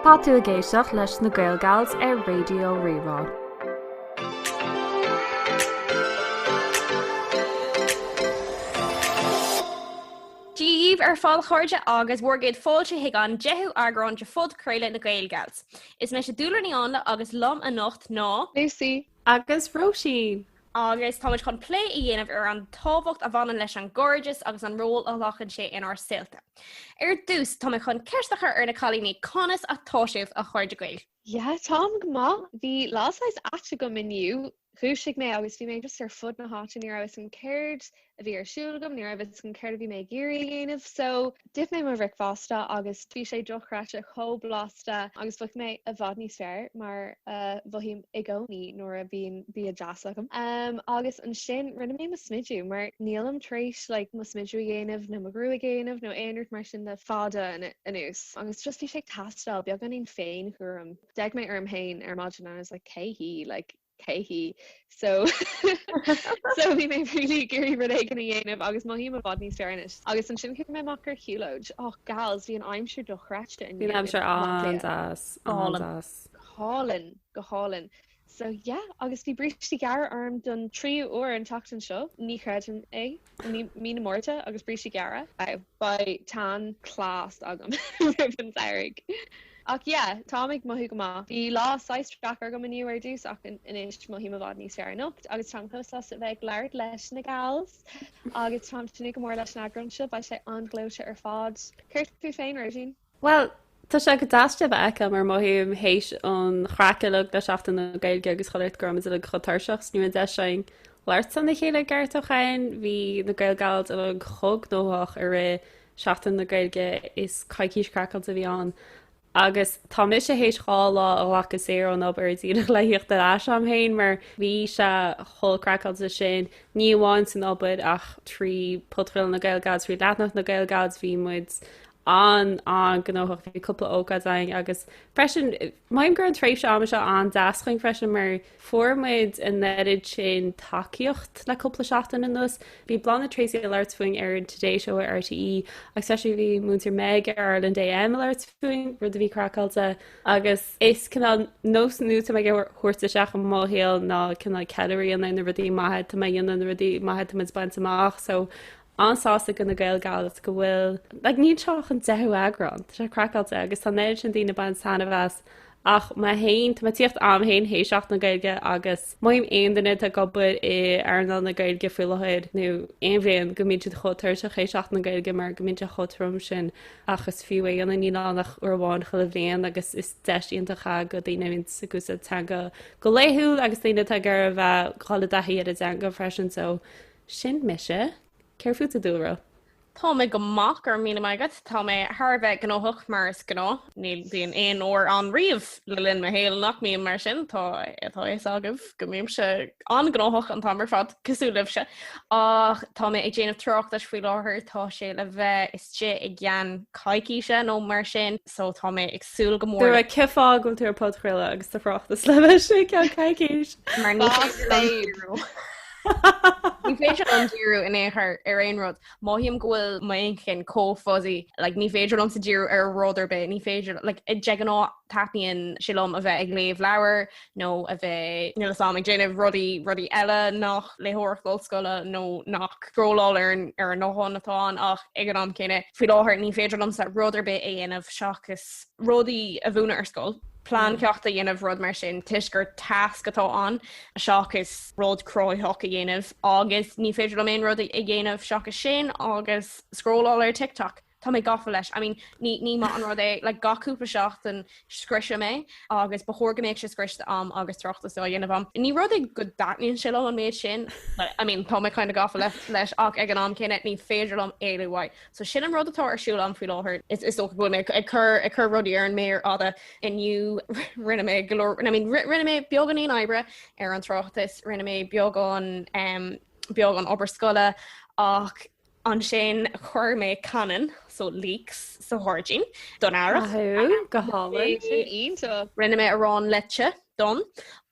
Tá tú a géisioach leis na Gaelgails ar Raidió Rí-Rá. Díomh ar fáil chuirde agus bhórgéad fáilte hiag an deithú eagrán de fud chéile na Gaelgails. Is me sé Dúlra ní agus lom a nocht ná Lucy Agus Róisín. agus táid chun lé I dhéanamh ar an thábhacht a bhanan leis an gorgeous agus an ról a lachan sé inar silta. Ar dús tá chun ceirstacha ar na chalíní conas a táisiúh a chuirde gail. Ja Tom gma hí lásáis ate go miniu chuúsigh mé agus bhí mé just ar fud na háte ní agus an céird a bhí arsúlagam ní agus an céird bhí mé géirí dhéanamh so dif mé mar bhric fásta agus bhí sé dochráte choblasta agus bfuic mé a bhd níos fearr mar bhím i gcóí nuair a bhíon bí a deasacham. Agus an sin rinne mé mas smidú mar nílam trééis le mas smidú dhéanamh nó grú a géanamh nó éonirt mar sin de fáda inús. Agus just bhí sé tastal beag an on féin chum deag mé arm hain ar mána is like céhí like Kehi so bhí mé really gurí ru gan dhéanamh agus maihí a bhd níos fearnis agus an sin chu mé machar chiúlóid gals hí an aimimseir dochreaiste in Bhí am seir goálan so agus bhí brístí gar arm don 3 uair an tatan seo ní chreidan é mí mórta agus brístí gara ba tá clás agam an airig. Ach táig mothú go má. Bhí lá 6 strachar go maniu ar dús ach inis mohí a bhd níos fear nocht, agus tá chusas a bheith leir leis na gals, agus tá sinna go mór leis na grunse ba sé anglóise ar fád. Cuirt tú féin Róisín? Well, tá sé go dáiste bheith mar mothúm hééis an chraceileh de seachtain na Gaeilge agus choirt gom is le chotarseach nu de sein. Leirt san na chéile gairt a chain hí na Gaelgails a chog nóach ar ré seachtain na Gaeilge is caiicís cracail a bhí an. Agus tá mis sé hééis chála a bhacha sé an ob ar dtíach leíocht de as am héin mar bhí se chollcracail a sin níháin san obaid ach trí Podchraoladh na Gaelgails trí leatnach na Gaelgails bhí muid an gnáach bhí cúpla ógad agus freisin maim gur an trééis am se an daschain freisin mar formid in neirid sin takeíocht le cúpla seachtain in nus bhí blana Tracy alerts fuing ar an Today Show ar RTE agus sé bhí múntar meg ar an DM alerts fuing rud a bhí crackáilte agus is cinna nós nuúta me chuirta seach an máhéal ná cinna ceirí an na rudí maithe tá mé dhéanaan rudí maithe tamid baint amach so ansásta go na Gaelgails go bhfuil le níl seach an deú eagrán sé crackáilte agus tá néid sin dtína ban sanna bheits ach má hain tá tíocht am hain hééis seach na Gaeilge agus maim aon duine a gobud I ar na Gaeilge fuileid nó éonbhéon go míid chotar se chééis seach na Gaeilge mar go míid chotrum sin agus fiú anna ní nach urbháin chola bhéon agus is deisíontacha go dtíine vín sa go teanga go léthú agus daine gur a bheith chola dahiad a deanga freisin so sin meise. Ceirfú a Dúlra. Tá mé go mac ar mína maigad tá mé thbheith gnáthach mar gná níl bhíon éon ó an riomh le linn mar héal nach mí mar sin tá is agah go mím se an gnáthach an tamar fad cosúlah se ach tá mé ag déanamh trocht leis faoi láthair tá sé le bheith is sé ag gceann caiice nó mar sin so tá mé agsúil go mór. Dúir a cifá go tú ar Podchraoladh agus tá frocht is le sé cean caiiciis. Mar ní Ní féidir an díú in éair ar aon rud máhíim gohfuil maon cin cófosí ní féidir an sa díú ar rudidir be ní féidir i d deaná taíonn silum a bheith ag léomh leabhar nó a bheith nulas am ag déanamh rudí eile nach léthireachtáil scoile nó nach scróláil ar an nóán atáin ach ag an am cinenne fao láthir ní féidir am sa rudidir be é dhéanamh seachas rudaí a bhúna ar scoil. Plán ceachta dhéanamh rud mar sin tuisgur tasc atá an a seachas rud croithach a dhéanamh agus ní féidir am rud i dhéanamh seachas sin agus scróláil ar TikTok. Tá mé gafa leis. I mean, ní má an rud é le gaúpa seach an scrisise mé agus bethórga méid se scriste am agus trochtas á dhéanamh am. Ní rud ag go daníonn se an méid sin. I mean, tá mé chuinna gafa leis ach ag an am cinenne ní féidir am éileháid. So sin an rud atá ar siúil am faoi láthair is ó bhfuil mé ag chur rudí ar an méir ada inniu rinne mé galore. I mean, rinne mé beagán íon oibre ar an trochtas, rinne mé beagán obair scoile ach an sin chuir mé canan so leaks sa háirgin don áireach go hála ínta rinne mé arrán lete don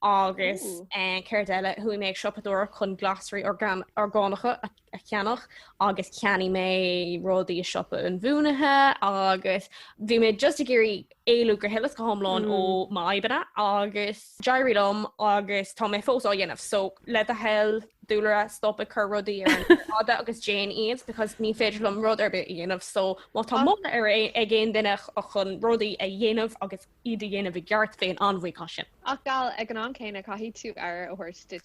agus céile chu méid siopadú chun glasraí orgánacha a cheannach agus ceanní mé rudaí siopa an bhúnathe agus bhí mé just a géirí éú gur helas go thomláin ó maibena agus deirílumm agus tá mé fós á dhéanamh so le a hell Dúlra stop a chur rudaí ar an agus Jane iad because ní féidirlumm rud ar bit dhéanamh so má tá mna ar a ggéon duine a chun rudaí a dhéanamh agus iad a dhéanamh i gceart féin anmhaá sin. Ach gal ag an céine caihí tú ar a thuirt de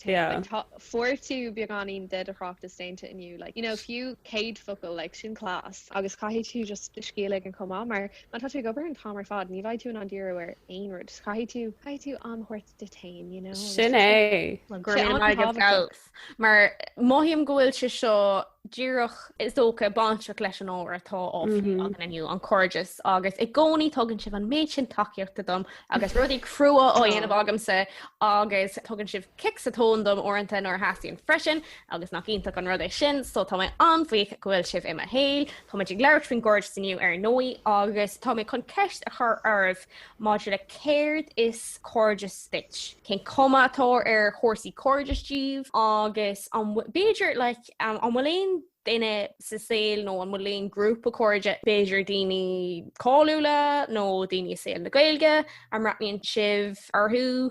fuair tú beagáín dead arácht is déinte inniu like you know fiú céad focail like sin clás agus caihí tú just scéala an comá mar man tá tú gobar an támar fad ní bhaid tú an díú ar aonrad caihí tú an thuirt detain you know sin é mar maithíam gohfuil se seo díireach is dócha banseach leis an áir atá áfiú an aniu an cordis agus i gcónaí tugann sibh an méid sin takeíochtta dom agus rudí crua ó dhéanamh agamsa agus tugann sibh kick sa tón dom orintanta nó hasíon freisin agus nach ionach an rud é sin so tá mé anmhaoch gohfuil sibh im a héil tá mé léir fin gorge siniu ar nóí agus tá mé chun ceist a chur arbh máidir le céird is cordis stitch cén comatá ar chósaí cordistíomh agus an béidir le an bhfuil duine sa saoil nó an mlíon grúpa cóide béidir daoine cáúla nó daoine saoil na Gaeilge an ratníonn sibh arthú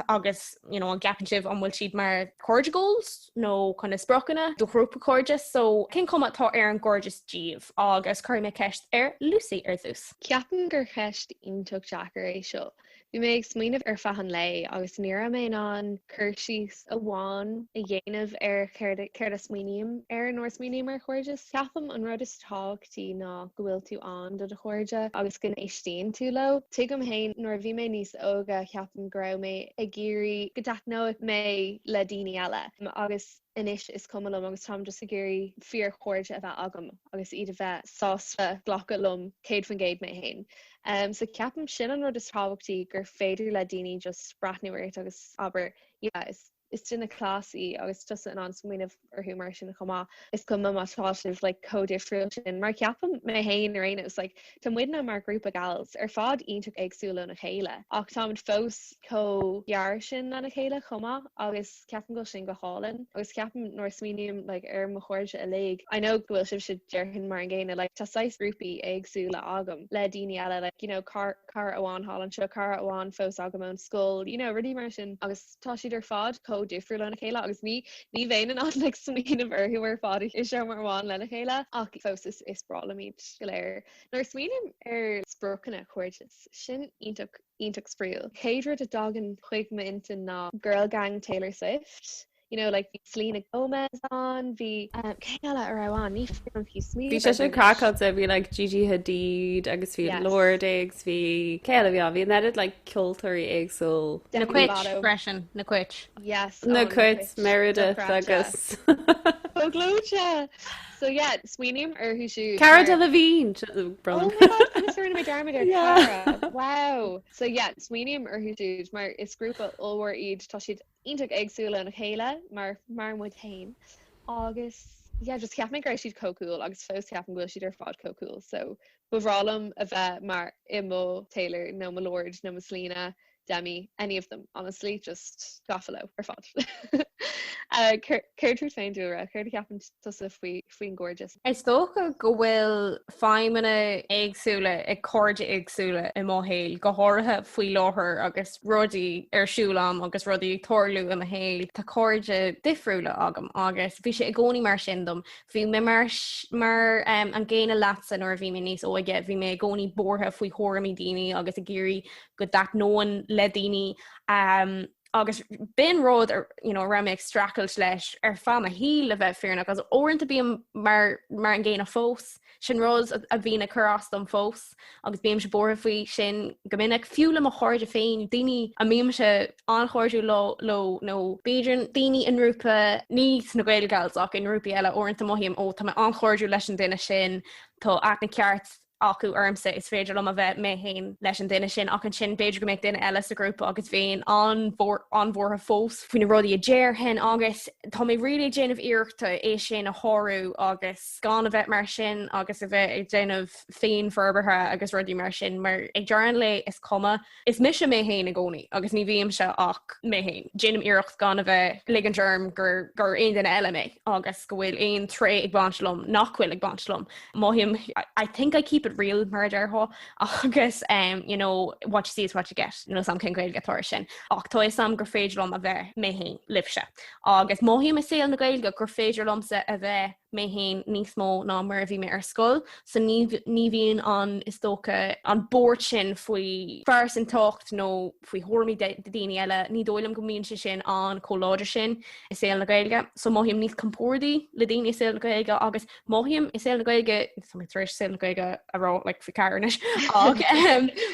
agus an gapan sibh an bhfuil siad mar cordagóils nó chuna sprochanna do grúpa cóide so cin cumatá ar an gorgeous díomh agus chuir mé ceist ar Lucy ar dús. Ceapan gur cheist iontóg Jackar é seo. Bhí mé ag smaoinmh ar fahan lei agus níra mé an chuirsís a bháin a dhéanamh ar céir a smaoiníam ar an nósmaoiníam ar chuirde ceapam an rud is tágtaí ná go bhfuil tú an do a chuirde agus gon éistíonn tú le. Tuigem hain nuair bhí mé níos óga ceapam go raibh mé ag géirí go deachnóid mé le daoine eile agus inis is cumlum agus tám just a géirí fearr chuirde a bheith agam agus iad a bheith sásfa ghlacha lum céad fan géad mé hain. So ceapam sin an rud is thábhachtaí gur féidir le daoine just brathnúirt agus aber is sinna clásaí agus just an smaoinmh ar humor sin chumá is cum mátáisih le codifriúil sin mar ceapam mé hain ar aine is like tá muidna mar grúpa gals ar fád ionach agsúla na chéile ach tá fós cóhear sin na chéile chumá agus ceapan go sin go hálan agus ceapan nóir smaoiníam like ar mo chuirde a lé. I know gohfuil sib si dearchan mar an ggéine like tá 6 grúpaí agsúla agam le daoine eile like you know car amháin hálan seo car amháin fós agam an scóil rudí mar sin agus tá siad ar fád difriúil lena chéile agus ní bhéin an an le smaoinmh arthú ar fád is seo mar bháin lena chéile ach fós is bralamíd go léir. Nuair smaoinm ar sprochanna chuirdes sin ionach spríúil. Céidir a dagan chuig ma inta ná Girl Gang Taylor Swift. Like Selena Gomez on, bhí céile ar bháin ní an fiú smí. Bhí sé crackouts a bhí like Gigi Hadid agus bhí Lord Eggs bhí céile bhí netted like cultúirí éagsúil. Na cuid freisin na cuid. Yes. Na cuid Meredith agus. Glúte. So smaoiníam ar thu siú. Cara Delevingne. Oh my God, I'm sorry my darmid ar Cara. Wow. So smaoiníam ar thu siú mar is grúpa óhar iad tá siad ionach agsúla na chéile mar muid hain. Agus just ceapan gur siad cócúil agus fós ceapan ghfuil siad ar fád cócúil. So bhrálam a bheith mar Immo Taylor nó ma Lord nó ma Selena Demi, any of them, honestly, just gaffalo ar fád. Céirú féin dúra, céir ceapan tusa faoin gorgeous. Is tócha go bhfuil feimimena agsúla ag corde agsúla i mthéil go háirithe faoi láthair agus rudaí ar siúlam agus rudaí toirlú im héil tá corde difriúla agam agus bhí sé i gcónaí mar sin dom. Bhí mé mar an ggéine leatsan or bhí mé níos óige, bhí mé gcónaí bortha faoi chóramí daoine agus a géirí go dac nóan le daoine agus bin ród ra me strakel leis ar fam a hí le bheith fearnach agus óanta bí mar an ggéine fós sin rós a bhína churás don fós agus bíam se bor faoi sin gomininic fiúla a chuirde féin daoine a mím se anchoirú lo nó béidir daoine in rúpa níos na Gaeilgeals ach in rúpa eile óanta maihíam ó tá anchoirú leis an duine sin tá ach na ceart acu ormsa is féidir am a bheith mé hain leis an duine sin ach an sin beidir go méid duine eile a grúpa agus bhéin anmhórtha fós faoin na rudí a déir hen agus tá mé ri déanamh iireachta é sin a thorú agus gan a bheith mar sin agus a bheith ag déanamh féin forbartha agus rudí mar sin mar ag dearan le is comma is mis mé hain a gcónaí agus ní bhíam se ach mé hain déanam iireacht gan a bheith liganterm gur aon duine eile mé agus go bhfuil aon tré ag banslum nachhfuil ag banslum Mohim I think I keep it real mar deartha agus you know what you see is what you get sam cin gail gatóir sin ach tá sam gur féidirlumm a bheith mé hain libse agus Mohim is saoil na gailge gur féidirlumsa a bheith mé hain níos mó ná mar a bhí mé ar scoil so ní bhíon an is tócha an bord sin faoi fearr an tocht nó faoi thuirmí daoine eile ní dóilm go míonn sin an choláidir sin is saoil na gailge so Mohim níos compórdaí le daoine is saoil na gailge agus Mohim is saoil na gailge tríéis saoil na gailge ará le fi cairnis ag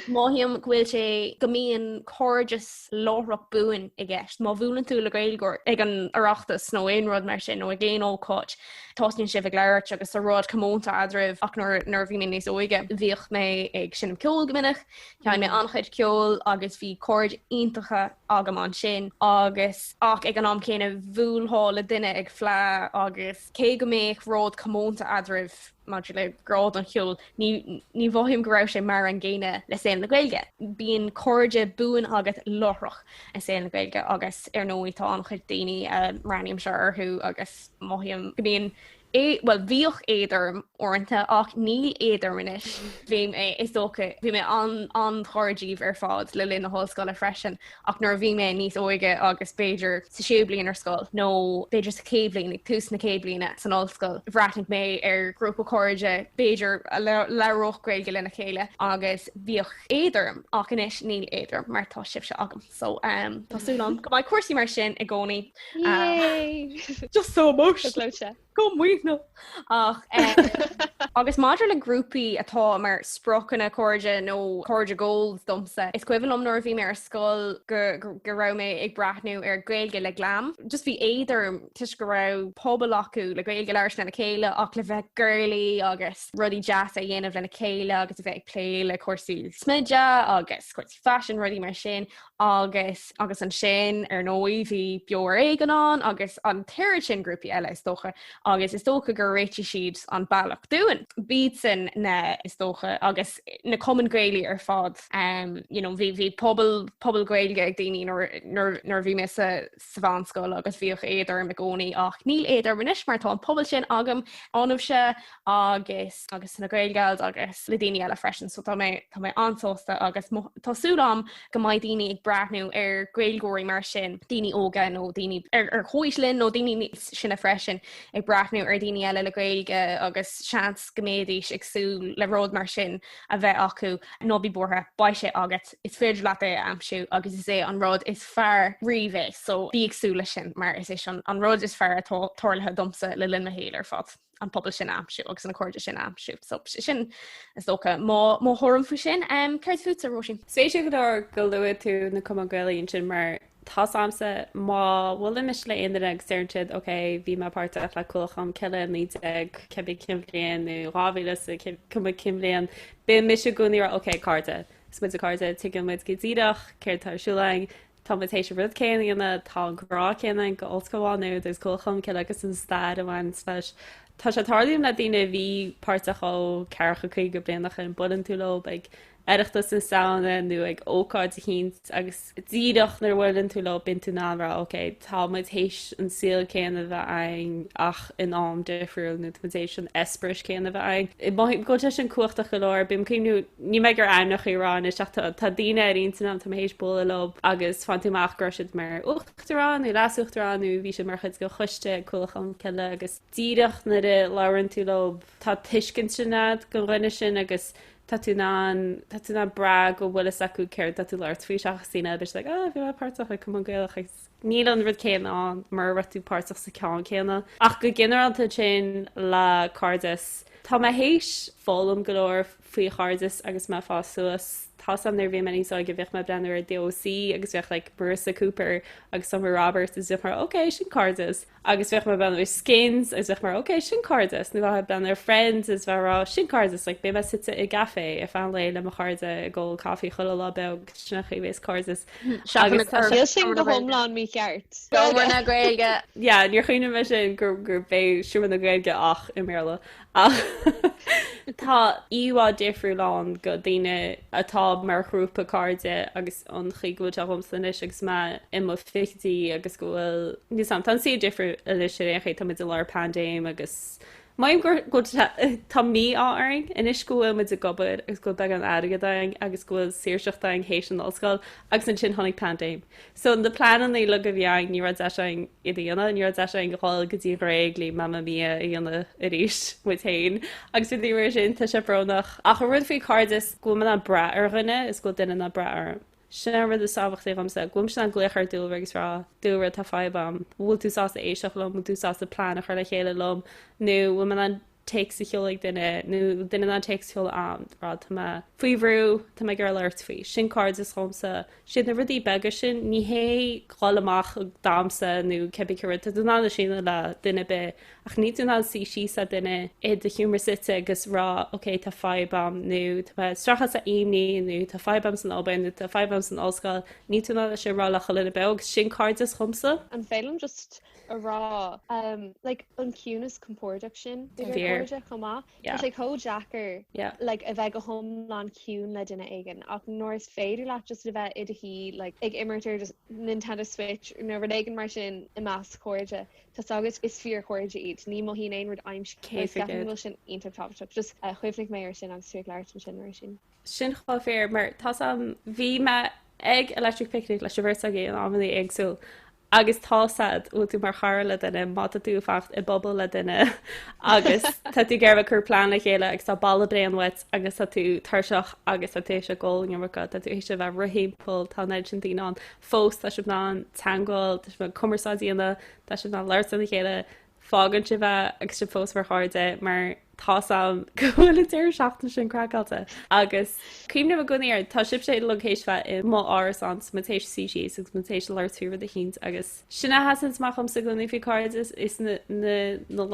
Mohim bhfuil sé go mííon cordjas láthraach buin i gceist má bhúlann tú le gailgóir ag an arachtas nó aon rud mar sin nó a géon ócáid Tosnin si bh leirt agus a rud commónta adrih ach nervhí mé níos óige bhíoch mé ag sinnim ceol gominich cean mé anchaid ceol agus bhí cord iontacha agamán sin agus ach ag an am céine bhúlhá le duine ag flá agus cé go méid rád commónta adrih Maidir le grád an cheol ní bhhim go raibh sé mar an ggéine le sé na gailge. Bíon corde buin agat lothrach an sé na gailge agus ar nóí tá an chuid daoine ranim se arthú agus maithim go bíon well bhíoch éidir orintanta ach níl éidir muis bhím is dócha bhí mé an choirdíh ar fád le linn na hallscoil a freisin ach nuair bhí mé níos óige agus Beiidir sa siú blion ar scoil nó Beiidir sa céblin ag tús na céblina san áilscoil bhreating mé ar grúpa cóide Beiidir leroch gail go lena chéile agus bhíoch éidirm ach inis níl éidir mar tá sib se agam so tásúlam go maiid cuasaí mar sin i gcónaí just so emotional Kom muoithna ach agus maidir le grúpaí atá mar sprochanna cóide nó cóide gold domsa. Is cuihann nuair bhí mé ar scoil go raibh mé ag brathnú ar gailge le glam. Just bhí éidir tuis go raibh pobal acu le gailge leir lena chéile ach le bheith girly agus rudí jazz a dhéanamh lena chéile agus a bheith plé le cuasú smidde agus cuasí fashion rudí mar sin agus an sin ar nóí bhí beor éigeán agus an teir sin grúpaí eile is dócha agus is dócha gur réiti siad an bailach dúin. Bíd sin na is dócha agus na common gréili ar fád bhí pobl gréilge ag daoine nar bhí me sa bhanscoil agus bhíoch éidir me gcónaí ach níl éidir muis mar tá an pobl sin agam anmh se agus na gréilgeil agus le daoine eile freisin so tá mé ansásta agus tásúlam go maiid daoine ag brathnú ar gréilgóirí mar sin daoine óga nó daoine ar chuislinn nó daoine sinna freisin ag brathnú ar daoine eile le gailge agus seans gomédís agsú le ród mar sin a bheith acu nóbí bortha ba sé agat is féidir leat é amsú agus is é an ród is fearr riomhéh so bí agsúla sin mar is an ród is fearr toirlathe domsa le linn na héile ar fad an pobl sin amsú agus an cóide sin amsú so sin is dócha má thum fu sin ceir fuúta Róisín. Spéisiú go luad tú na cum gailíonn sin mar Tá samsa má bhfuil mis le aonar ag steirntead bhí má páirta le coolcham ceile ní ag cebí cimléon nó ráhílas cum cimléon be mis gúníar cáirte smid a cáirte tuigim muid go ddíireach céir tarsúlaing tátééis rud céanana tárá céanana go olscoháinú dus coolcham ceile agus an stad amhain leis Tá sé tarlíom na daine bhí páirrtaá cecha chuig go blianach an bulan túló ag Erachtas an saona nu ag ócáid hínt agus díadach nar bhfuiln tú le bin tú nára táid hééis an síl céanana bheith ein ach in am defriúil nutation espris céanana bheith ein. I go sin cuachta go leir bim cíú ní meid gur annach Irán is tá daine rionanta am hééis bóla lob agus fanúach groisiid mar uchtarrán nu lasúchtarránú bhí sé mar chud go chuiste coolcham ceile agus díadach na de lárann tú lob tá tuiscin sinad go rinne sin agus Tá ná bra go bhfuil acu ceir tú leir trí seach sína bes le bhí páirrtacha cum gailach níl an rud céan an mar tú páirrtaach sa ceán céanna ach go generalta sin le cardis Tá hééis fólam golóir faoi chairdis agus me fá suas tá sam nar bhí maní so go bhíh me brenn ar DOC agus bheith like Marissa Cooper agus Summer Roberts is bheith mar okay sin cardis agus bheith me ben skins is bheith mar okay sin cardis nu bheith ben ar friends is bheit sin cardis like be me site I gafe if an le le charde a ggó caí chola lá beg sinna chuhés cardis sin go homláán mí cheart na gréige ja níor chuoine me sin gur bé siúman na gréige ach I méle Tá íhá difriú lán go dtíine atá mar chrúpa cardide agus an chiúil a romsanis agus me imime fictí agus gohfuil ní sam tan si difriú a lei sé réché tá mid a leir pandéim agus Maim gur go tá mí áing in iscúil mid a gobad agus go be an agadaing agus gofuil séirseachtaing hééis an osscoil agus an sin tháinig pandéim. So de planan é le go bheang ní deing I dhéana ní deing goáil go dtí réiglí mama mí I dhéana a ríis mu tain agus fi dtíir sin tá sé brnach a chu rud fao cardis go man an bra ar rinne is go duine na bra arm. Sin ru a sábhacht amsa gom sin an gluchar dúil agus rá dúra tá fáibam bhil tú sá éiseach lom tú sá a plán a chuir le chéile lom nó bfu man an takes a heolig duine nó duine an takes heol am rá tá faoihrú tá me gur leirt faoi sin cards is chomsa sin na rudí bega sin ní hé chlálamach dámsa nó cebicúirta dúna sinna le duine be ach ní tú sí a duine I de humor site agus rá oké tá fáibam nó tá strachas a aimní nó tá fáibam san albain nó tá fáibam san osscoil ní tú ná sin rá le choile beg sin cards is chomsa an félum just a rá like an cúnas compórdaach sin chumá like ho Jackar like a bheith go homlán cún le duine aigen ach nóir féidir le just a bheith idir hí like ag immertar just Nintendo Switch nó aigen mar sin I más chuide Tás agus is fearr chuide iad ní mo hí éonrad aimim sin intaptá just chuimhnig mé ar sin agus tú leir sin sin. Sin chá fér mar tá bhí me ag electric picnic leis bhir a gé an amí agsú. Agus tásad ó tú mar charla duine mata tú facht I bobbal le duine agus tá tú ggéirbh chur plán le chéile agus tá balla brean wet agus tá tú tarseach agus a tééis se ggóil nearcha tá tú éisi bheith ruhípol tá neid sin tíán fós tá si ná teáil tá commeráíanana tá si ná leir san chéile fágann si bheith agus si fós mar háde mar tásam gohfuil tíir seachtain sin crackáilta agus cuimne a goníir tá sib sé locéisfa I má áras an mutéis CG sus mutéis leir túra a hís agus sinna hasans machcham sa gona fi card is na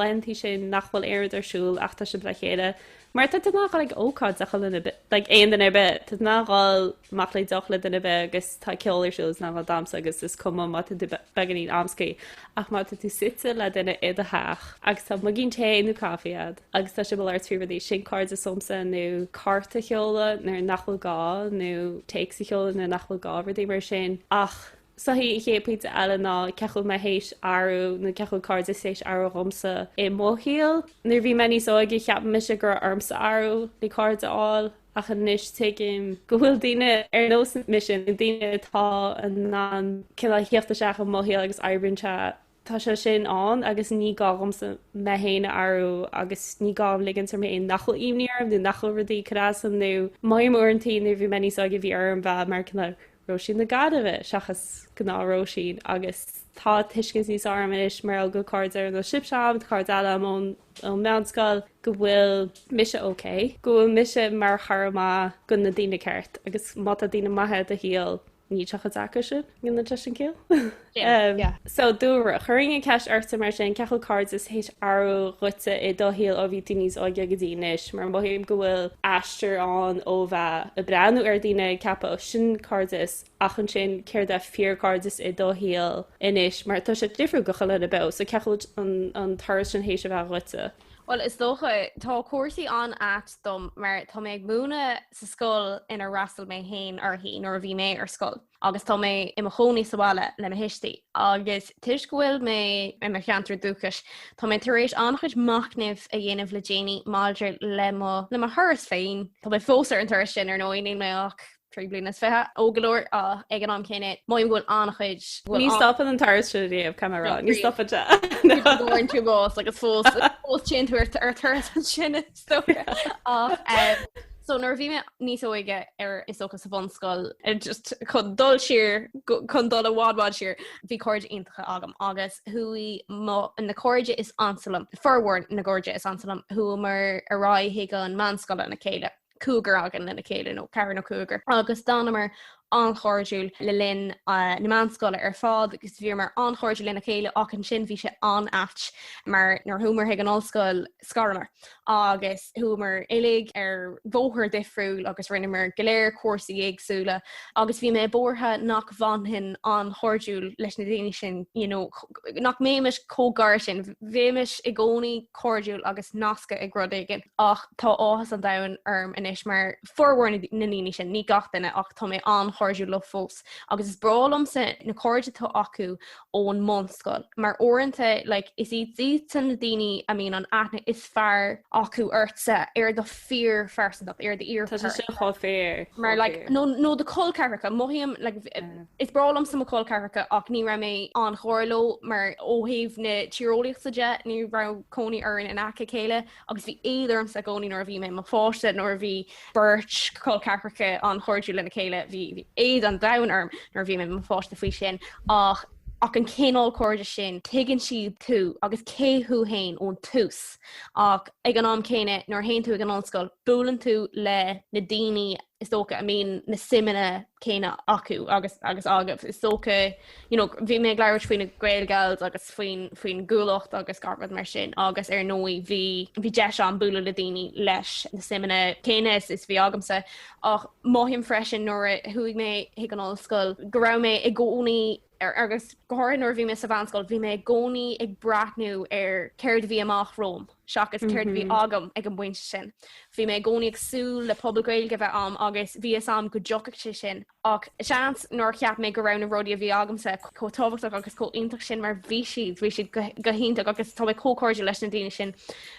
lentí sin nachhfuil éad arsúil achta si le chéile mar tá nach ag óád a chalina bit aon den bit tá nááil mac le dochla duna bit agus tá ceir siúils ná damsa agus is cum mata beganí amscaí ach má tú site le duine iad a haach agus tá má ginn téanú cafiad agus tá si bhil ar túbadí sin card a somsa nó carta cheola nar nachfuil gá nó takes a cheola na nachfuil gáhar d mar sin ach So hí chépaid eile ná cechil me hééis áú na cechil card is sééis áú romsa I móhéal. Nu bhí mení sóige cheap me se gur armsa áú le card áil a chu níis tuigim go bhfuil daine ar nó mission I daine tá an ná cin heochtta seach an móhéal agus aibrinte tá se sin an agus ní gám sa mehéine áú agus ní gám liginn ar mé nachil imníarm de nachil rudí cadásam nó maimúintí nu bhí mení sóige bhí ar an bheith mar cinna Róisín na gadamh seachas gná Róisín agus tá tuiscin níos armis mar go cardar nó sibseam cardala an meánscoil go bhfuil mise ócé go bhfuil mise mar charma go na daine ceart agus mata daine maithe a híal ní tucha acu sin gin na sin céal? So dúra churing an ceis airta mar sin cechil cards is hééis áú ruite I dohíal ó bhí daoine áige go dtíis mar mhíim go bhfuil eisteir an ó bheith a breanú ar daine cepa ó sin cardis achan sin céir de fearr cardis I dohíal inis mar tá sé difriú go chaile a be so cechil an tar sin hééis a bheith ruite. Well is dócha tá cuasaí an at dom mar tá méid múna sa scóil ina rastal mé hain ar hí nó bhí mé ar scóil. Agus tá mé I choní saháile le hiistí. Agus tuisgúil mé mar cheantar dúchas, Tá mé taréis anchuid macnimh a dhéanamh le déine máidir le thuras féin, Tá mé fósar an tuair sin ar nó mé ach blinas fethe ógalúir ag an am céine maim bhfuil annachchuid ní stop an tarstúdíomh camera ní stop goin tú bás agus fós chinúir ar thu sinna so nar bhí me níos óige ar is sochas sa bhanscoil just chun dul siir chun dul a bhád siir bhí cóide iontacha agam agus thuí na cóide is ansalam forhhain na cóide is ansalam thu mar ará hiige an manscoile na chéile cúgar agan lena chéile nó cear nó cúgar. Agus dánamar an chóirúil le linn na manscoile ar fád agus bhí mar an chóirúil lena chéile ach an sin bhí sé an at mar nar thuúmar ag an ollscoil scaramar agus thuúmar éig ar bmhóthir difriúil agus rinnemar goléir cuasaí éagsúla agus bhí mé bortha nach bhainthin an chóirúil leis na daine sin nach méimiis cógáir sin bhéimiis i gcónaí chóirúil agus nasca ag grudéigen ach tá áthas an dain inis mar forhhar na daine sin ní gatainine ach tá mé an chóirú lo fós agus is bralamsa na cóirde tá acu ón mscoil mar orintanta is iad san na daoine an aithne is fearr acu airsa ar do fearr fersan ar de ír Tá sé sin chá fér mar nó de colcaracha mohíam is bralam sa colcaracha ach ní ra mé an chóirló mar óhéh na tírólaíochtaide ní ra coní ar an acha chéile agus bhí éidirm sa gcóí nor bhí mé má fáiste nor bhí burt colcaracha an chóirú lena chéile bhí éiad an dain arm nar bhí mé má fáiste faoi sin ach an céál cóide sin tuigann siad tú agus céthú hain ón tús ach ag an am céine nar haon tú ag an anscoil bulan tú le na daoine is tócha na simime céine acu agus agah is tócha bhí mé leir faoin na Gaelgailge agus faoin gúlacht agus garbad mar sin agus ar nóí bhí de an búla le daoine leis na simime céine is bhí agamsa ach máthim freisin nuair thuigh mé ag an ollscoil go raibh mé i gcónaí agus gohair nuair bhí me sa bhanscoil bhí mé gcónaí ag brathnú ar céird bhí amach Róm seachas céird bhí agam ag an buinte sin. Bhí mé gcónaí agsú le poblgréilge bheith am agus bhí am go jocachte sin ach seans nóir ceap mé go raibh na rodí a bhí agamsa có thábhacht agus có ionach sin mar bhí siad go hinnta agus tá cócóide leis na daine sin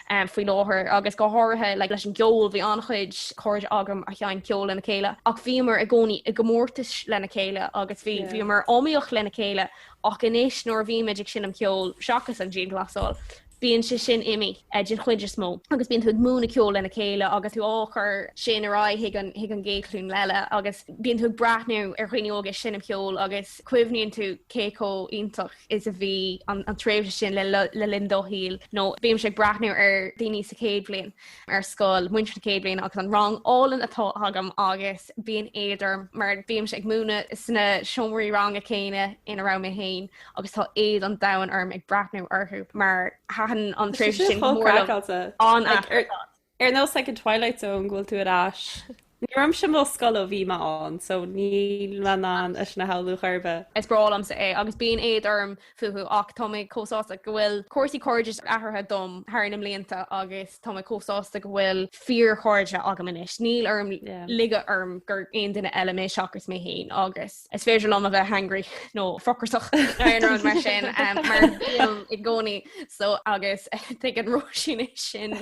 faoi láthair agus go háirithe leis an geol bhí anchuid cóide agam a cheann ceol lena chéile ach bhí mar a gcónaí i gomórtas lena chéile agus bhí mar omíoch lena chéile ach inis nóir bhí meidir sin am ceol seachas an Jean glasáil. Bíonn se sin imi gin chuidir smó. Agus bíonn tú múna ceol lena chéile agus tú áchar sin ará hiag an géiclún leile agus bíonn tú brathnú ar chuoineoga sin am ceol agus cuimhníonn tú cécó ionach is a bhí an tréimhte sin le lindóhíil nó bhíam sé brathnú ar daoine sa céad bliain ar scáil muintre na céad bliain agus an rang álan atá agam agus bíon éidir mar bhíam sé ag múna sna siomraí rang a céine ina ra mé hain agus tá éiad an dain arm ag brathnú orthú mar an tréimhte sin an ar nó an Twilight Zone ghfuil tú as. Níorm sem mó scoil bhí an, so ní leán is na heú chuirbe. Is bralam sa agus bíon éiad arm fuú ach tá cóáasta go bhfuil cuasaí cóides athartha dom thnam léanta agus tá cóáasta go bhfuil fearr chóide agam inis. Níl arm liga arm gur aon duine eile mé seachas mé hain agus. Is féidir lom a bheith hangry nó focarsach ar mar sin mar i gcónaí so agus te an Róisín sin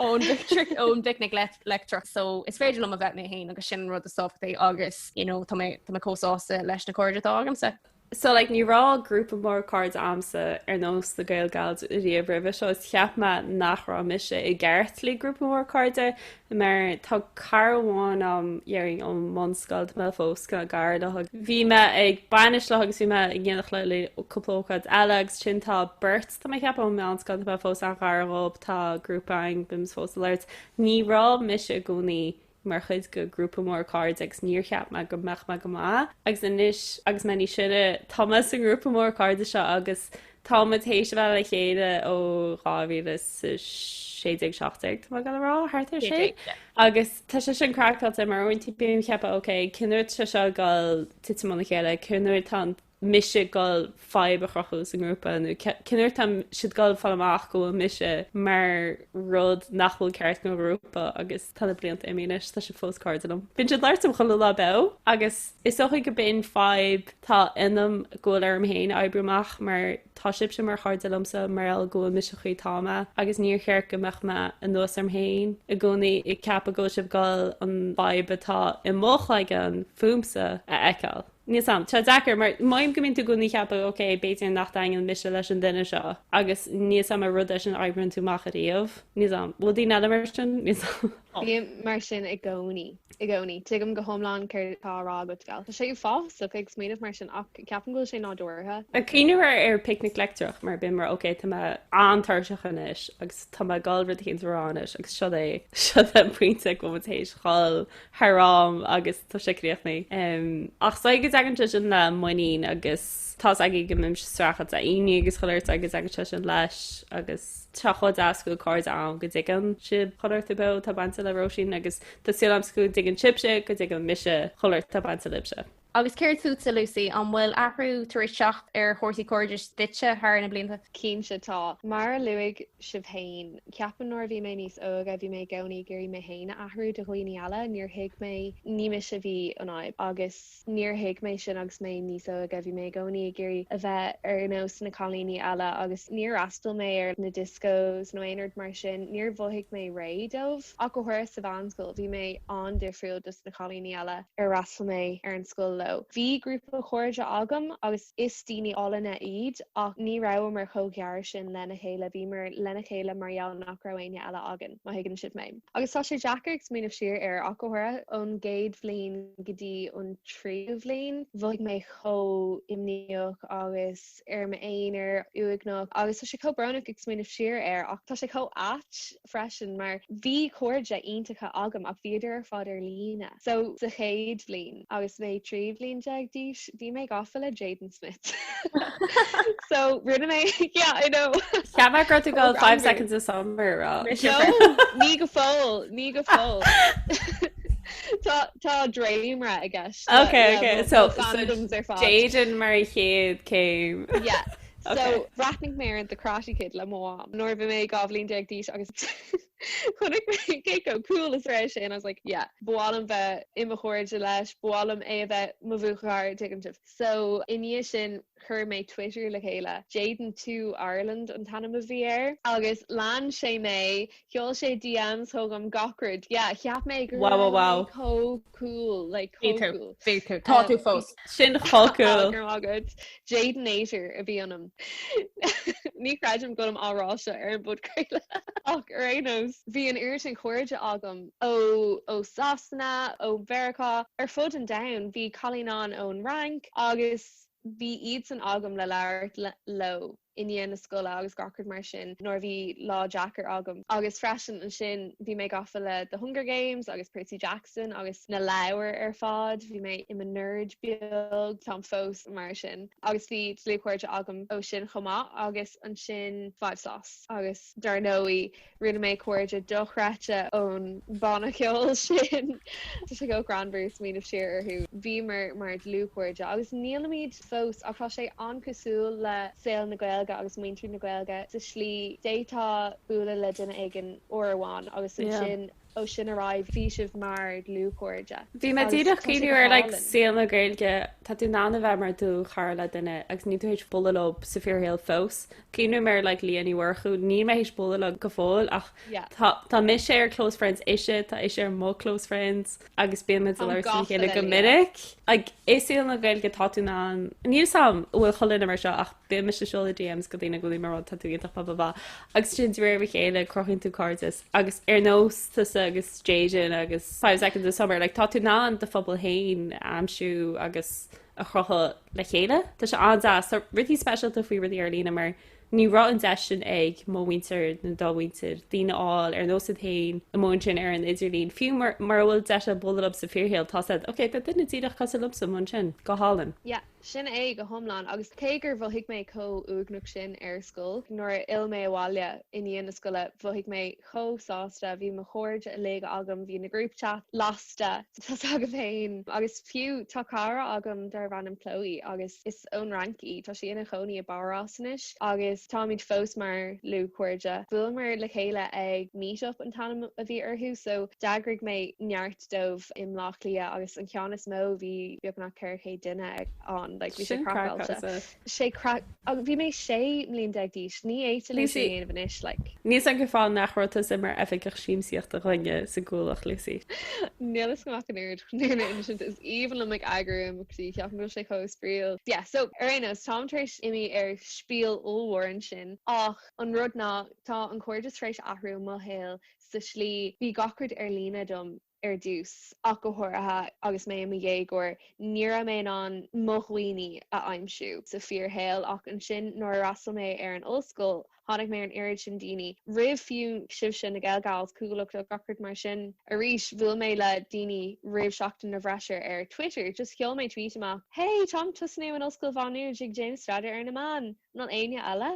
ón picnic lecture so is féidir a bheith mé hain agus sin rud a softté agus tá cóáasta leis na cóide agamsa. So ní rá grúpa mór cards amsa ar nós na Gaelgailge riamh seo is cheapma nachrá mise i gceart le grúpa mór carde mar tá carháin dhearing an mscoil me fósca garda bhí me ag banis le agus bhí me ag ggéanach le coplóchad Alex sin tá burt tá cheap an mscoil me fós a garhób tá grúpa an bims fós leirt ní rá mise gcónaí mar chuid go grúpa mór cards agus níorcheap me go meach me go má agus inis agus me ní siide Thomas an grúpa mór card seo agus tátééis bhe le chéile ó ráhíle 16 má gal rá hátar sé agus tá se sin cracktáil mar orintí bíon cheappa oké cinúir se seo gáil titimna chéile cinúir tan mise gáil fáib a chrochús an grúpa nó cinúir tam siad gáil fallach go mise mar rud nachhfuil ceart go grúpa agus tanna blianta imíis tá sé fós cardam. Bín siad leirtam chu le be agus is socha go bin fáib tá inam ggóil arm héin ebrúach mar tá sib sem mar chardalumsa mar el go mis chuí táma agus níor cheir go meach me an nuas arm héin i gcónaí i cap a go sib gáil an fáib atá i móc le an fumsa a eáil. Níos sam, tá dachar mar maim go tú gúnaí cheappa oké béidir nach dain mis leis an duine seo agus níos sam a rud an ebrann tú mach a riamh níos sam bhil dí nada mar sin níos Bhí mar sin i gcónaí tuigim go thomláin chuirtárá go gal. Tá sé fás a ag sméanamh mar sin ach ceapan go sé nádútha. A cíú ar picnic lectrach mar bin mar oké tá antarsechanis agus tá galrad chénránis agus si é puinte gotééis cháil thrám agus tá séríochnaí. Ach sa agus agan sin le muín agus tá ag go mim strachat a aine agus choirt agus agus sin leis agus tuchod asú cóir an go dgan si choirta be tá bananta le Róisín agus tá si am scoú dig an chipse go dig an mise choir tá bananta libse. Agus céir túta Lucy an bhfuil ahrú tar seach ar chóirsaí cóidir ditse thar na blinta. Cín se tá mar luigh sibh hain ceapan nóir bhí mé níos óga bhí mé gcónaí gurí mé héine ahrú do chuoine eile níor hiic mé níime se bhí an aib agus níor hiic mé sin agus mé níos óga bhí mé gcónaí gurí a bheith ar nós na cholíní eile agus níor astal mé ar na discos nó éonard mar sin níor bmhhiic mé rédómh ach go thuir sa bhanscoil bhí mé an difriúil dus na cholíní eile ar rastal mé ar an scoil lo. Bhí grúpa chuirde agam agus is daoine álanna iad ach ní rah mar chogear sin lena chéile bhí mar lena chéile marall nach rahaine eile agan má higann siad mé. Agus tá sé Jackar míanamh siar ar acuthra ón géad bhliain gotí ón tríomh bhliain bhig mé cho imníoch agus ar ma éonar uignach agus tá sé cobránach ag míanamh siar ar ach tá sé cho at freisin mar bhí chuirde iontacha agam ach bhíidir fáidir lína. So sa chéad bhliain agus mé trí bhliain Jagdish, bhí mé gafala Jaden Smith. So rinne mé, yeah, I know. Ceabhar gra tú gáil 5 seconds of summer. No, ní go fóil. Tá dreimra I guess. Okay. So Jaden mar chéad came. Yeah. So ratnig mé the Karate Kid le má nor bhí mé gabhlín Jagdish agus chunig mé cé go cool is rééis and I was like, yeah, buálam bheith imime chuirde leis, buálam é bheith mo bhuaáir tuigentif. So iní sin chur mé Twitter le chéile Jaden to Ireland an tanna a bhíir agus lán sé mé ceol sé DMs thugam gacrid. Yeah, cheap mé wow. Co cool, like cool. Tá tú fós. Sin chocool. Agad Jaden Nature a bhí anam. Ní craidim gom áráise ar an Podchraoladh ach rénos bhí an irritin chuirde agam ó Sasna ó Verá ar fud an down bhí cholínán ón rank agus bhí iad san agam le leir lo iníon na scola agus gacard mar sin nóir bhí lá Jackar agam agus freisin an sin bhí mé gafa le the Hunger Games agus Percy Jackson agus na leabhar ar fád bhí mé im a nerd beag Tom fós mar sin agus bhí slíomhchuirte agam ó sin chomá agus an sin 5 sauce agus dar nóí rinne mé cuairde dochreite ón banna ceol sin Tá sé go granbús míanamh siar arthú bhí mar lúcuirde agus nílamíd fós ach tá sé an cosúil le saoil na Gaeilge agus muintú na Gaeilge sa slí détá bula le duine aigen orháin agus sin ó sin ará bhí sibh mar lúcuirde. Bhí me díadach cíú ar le saoil na Gaeilge tá tú nána bheith mar dú char le duine agus ní tú hééis bulalób sa fearrhéal fós. Cíú mar le líanaíhharchu ní mé hééis bulalog go fáil ach tá mis sé ar close friends isise tá is ar mó close friends agus bíime leir chéile go minic. Ag is saoil na Gaeilge tá tú ná níl sam bhfuil cholinn mar seo ach bí me se seola DMs go dtína goí mar tatúach pa agus sin dúir chéile crochann tú cardis agus ar nós agus Jaden agus 5 seconds of summer like tá tú ná an de fphobal hain amsú agus a chrocha le chéile Tá se andá so rití specialta faoi ruí ar lína mar ní rá an deisisin ag mó winter na dáhaintir tíine áil ar nó hain a mún sin ar an idirlín fiú mar bhfuil de bulab sa fearrhéal tá ok tá duine tíideach cos lup sa mún sin go hálan. Yeah, sin é go thomláin agus cégur bhhiic mé có ugnach sin ar scóil nuair il mé bháile iníon na scoile bhhiic mé chosásta bhí mo chuirde a lé agam bhí na grúp chat lasta Tá agam féin agus fiú tácara agam dar bhan an plóí agus is ón ranky tá sé ina choní a bárásanis agus táid fós mar lúcuirde bhfuil mar le chéile ag meetup an tanam a bhí arthú so dagrig mé neart dómh im lách lia agus an ceannas mó bhí beag nach ceirché duine ag an an like bhí sé crackáilte sé bhí mé sé mlíon deagdíis ní éit lei sé bhanis le níos an go fáil nachrota sem mar efigh síimsíocht a rinne sa ggóach Lucy. Nílas go mac an úr is even am agraim sí ceap go sé chospríil. Yeah, so arénos táéis imi ar spiel óhhain sin ach an rud ná tá an cuairdis rééis ahrú mo héil sa slí bhí gacrid ar lína dom ar dús ach go thuirithe agus mé am dhégor ní mé an mohuioine a aimimsú sa fearrhéil ach an sin nóair rasal mé ar an ollscoil hánig mé an irid sin daoine rih fiú sibh sin na gailgáils cúlaach le gacrid mar sin a ríis bhfuil mé le daoine rih seachtain na bhreisir ar Twitter just ceol mé tweet amach hey Tom tusnú an ollscoil bhanúd ag James Strada ar na man not aine eile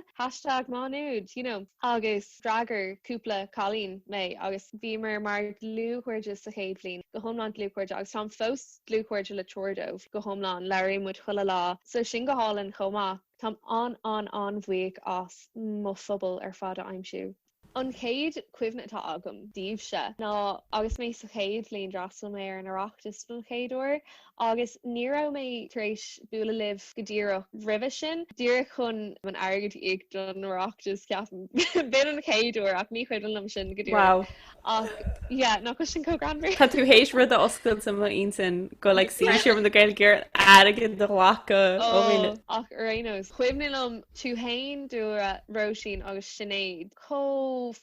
#máúd you know agus dragar cúpla cholín mé agus bhímar mar glúhuiir just héblin go homlan glúcuid agus tá fós glúcuid le tordóh go homlan leirí mu chuile lá so sin go hálan chomá Tá an bhuiig as mo phobal ar fad a aimimsú. An chéad cuimhne tá agam díobh se ná agus mé sa chéad líon drastal mé ar an arachtas nó chéadúir agus ní mé trééis buúla libh go ddíach rih sin Díra chun an agad ag don arachtas ceapan bin an chéadúir ach ní chuid an sin go Wow. ach ná chu sin cogranir. Tá tú hééis rud a oscail sam insan go le sí siúr an do gail gur agin do lacha ó ach rénos chuimnilm tú hain dúra Róisín agus sinnéad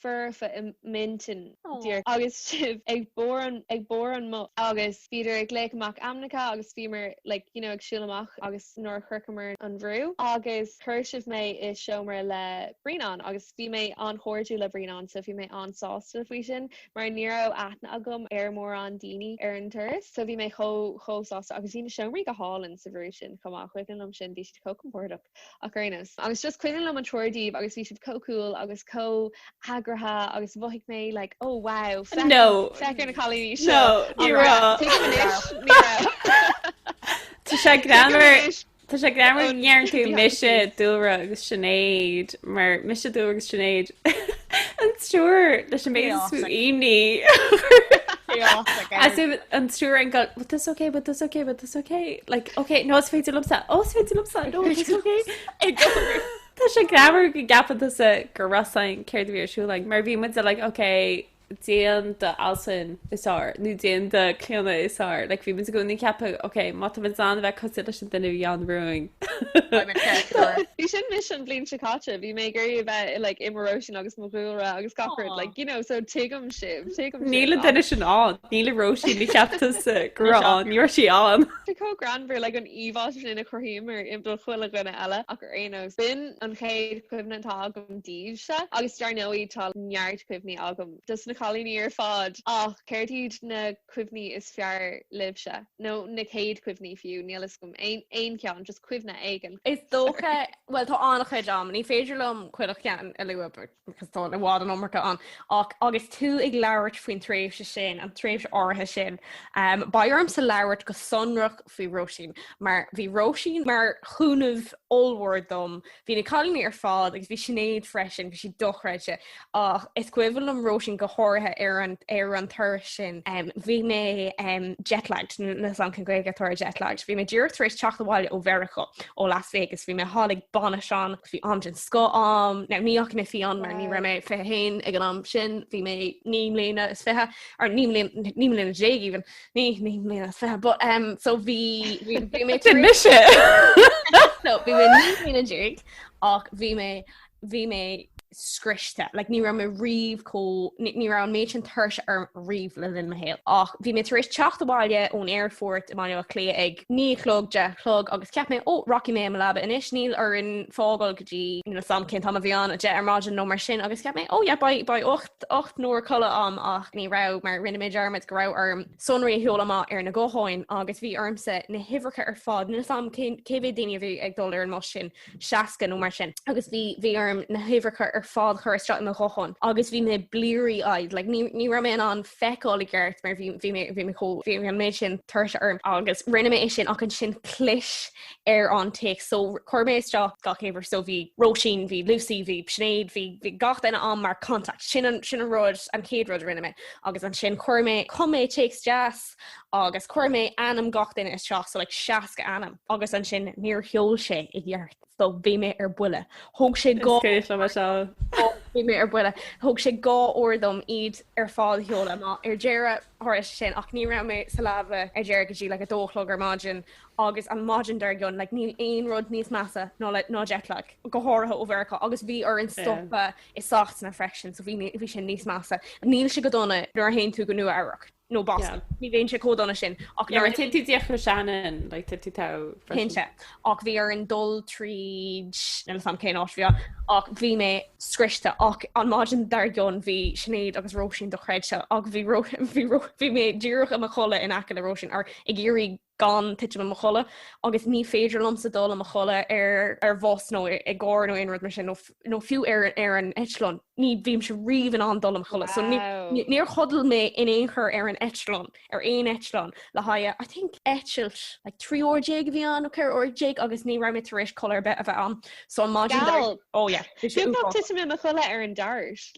furfa i mintin Dír agus sib ag bór an mo agus bíidir ag léicach amnacha agus bhímar ag siúlamach agus nóir chucamar an bhrú agus chuirsih mé is seomar le bríán agus bhí mé an chóirú le bríán so bhí mé ansásta faoi sin mar níró aithna agam ar mór an daoine ar an turas so bhí mé chosásta agus dtíine seomraí go hálann sa bhrú sin chumá chuignm sin dí siad cócompórach a chunas agus just cuian le an troirdíh agus bhí siad cócúil agus agratha agus bhuiigh mé like oh wow fear na cholíní Tá sé grammar Tá sé grammar nearan tú mise Dúlra agus sinnéad mar mise dú agus sinnéad an stúr leis sem mé imní an stúr an go but that's okay like okay no it's féidir lumsa no it's okay Tá sé grammar go gapan sa go rasáin céir bhí siú like mar bhí mu like okay déan de alsan isá nu déan de cléanna isá like bhí mu go ní ceappa okay má an bheith cosí lei sin duine bhí an ruúing Bhí sin mission blin Chicago bhí mé gurí bheith like imrósin agus Dúlra agus gacrid like you know so tuigem sib Níle duine sin an níle Róisín ní ceapta grán níor si an có granbir like an íhá sin a chohíimar impdul chuile gona eile ach éos bin an chéad cuimhna tá agam díobh se agus dar nóí tá neart cuimhní agam dus na cholíní ar fád ach ceirtíd na cuimhní is fearr libse nó na céad cuimhní fiú nílas gom ein cean just cuimhna aigen. Is dócha well tá annach chuid am ní féidir lom chuileach cean a luúpert because tá na bhád an ommarcha an ach agus tú ag leirt faoin tréimh se sin an tréimh áthe sin baarm sa leirt go sonrach faoi Róisín mar bhí Róisín mar chúnamh allhhar dom hí na cholíní ar fád agus bhí sinnéad freisin bhí si dochreide ach is cuimhfuil am Róisín go háirithe ar an thuir sin bhí mé jetlagged na san cin gréige thuir jetlagged bhí mé dúir éis teach bháile ó Vericha ó Las Vegas bhí mé hálaigh banna seán bhí am sin sco am na níach na fion mar ní ra mé fé héin ag an am sin bhí mé ní mléana is fethe ar ní mléana déag even ní mléana is fethe but so bhí mé mise no bhí mé ní mléana déag ach bhí mé scriste like ní ra me riomh có ní ra an méid an thuirse ar riomh le linn héil ach bhí mé éis teach báile ón airfort man a clé ag ní chlog de chlog agus ceap mé ó rocky mé leba inis níl ar in fágáil gotí na sam cin tam a bhíán a de ar mágin nó mar sin agus ceap mé ó ba 8 nóir chola am ach ní ra mar rinne méid armid go rah arm sonraí heolala ar na ggóáin agus bhí armsa na hihracha ar fád na sam cévé daine bhí ag dul ar an mo sin seaca nó mar sin agus bhí arm na hihracha ar fád chuirstrá na chochon agus bhí mé blírí aid like ní ra mé an feicáil gceart mar bhí an méid sin thuirse arm agus rinne mé sin ach an sin clis ar an take so chuirméistrá gachéhar so bhí Róisín bhí Lucy bhí Sinead bhí gach daine an mar contact sin an rud an céad rud rinne mé agus an sin chuirmé chumé takes jazz agus chuir mé anam gach duine is seo so like seaca anam agus an sin níor heol sé i dheart so bhí mé ar buile thug sé gá bhí mé ar buile thug sé gá ordom iad ar fád heola má ar deire thuir sin ach ní ra mé sa labhra ar deire go dtí le a dóchlog ar mágin agus an mágin dar gon like níl aon rud níos massa ná jetlag go háirithe ó bharcha agus bhí ar an stoppa is sacht na freisin so bhí sin níos massa níl si go donna nuair haon tú go nua áireach nó Boston. Ní bhéon sé códonna sin. Mar tú deachú seanan le tú Hinse. Ach bhí ar an dul tríd na sam cé áisbhío ach bhí mé scriste ach an mágin dar gon bhí snéad agus Róisín do chréidse ach bhí mé ddíireach am a chola in aice le Róisín ar i ggéirí gan tiite am chola agus ní féidir lom sa dul am chola ar bhós nó i gcóir nó aon rud mar sin nó fiú ar an etlon ní bhím se riomhan an dul am chola so níor chodal mé in éon chur ar an etlon ar aon etlon le haia I think etchilt like 3 or jig bhí an chuir or jig agus ní ra mé taréis choir bit a bheith an so an mágin tiite mé chola ar an dart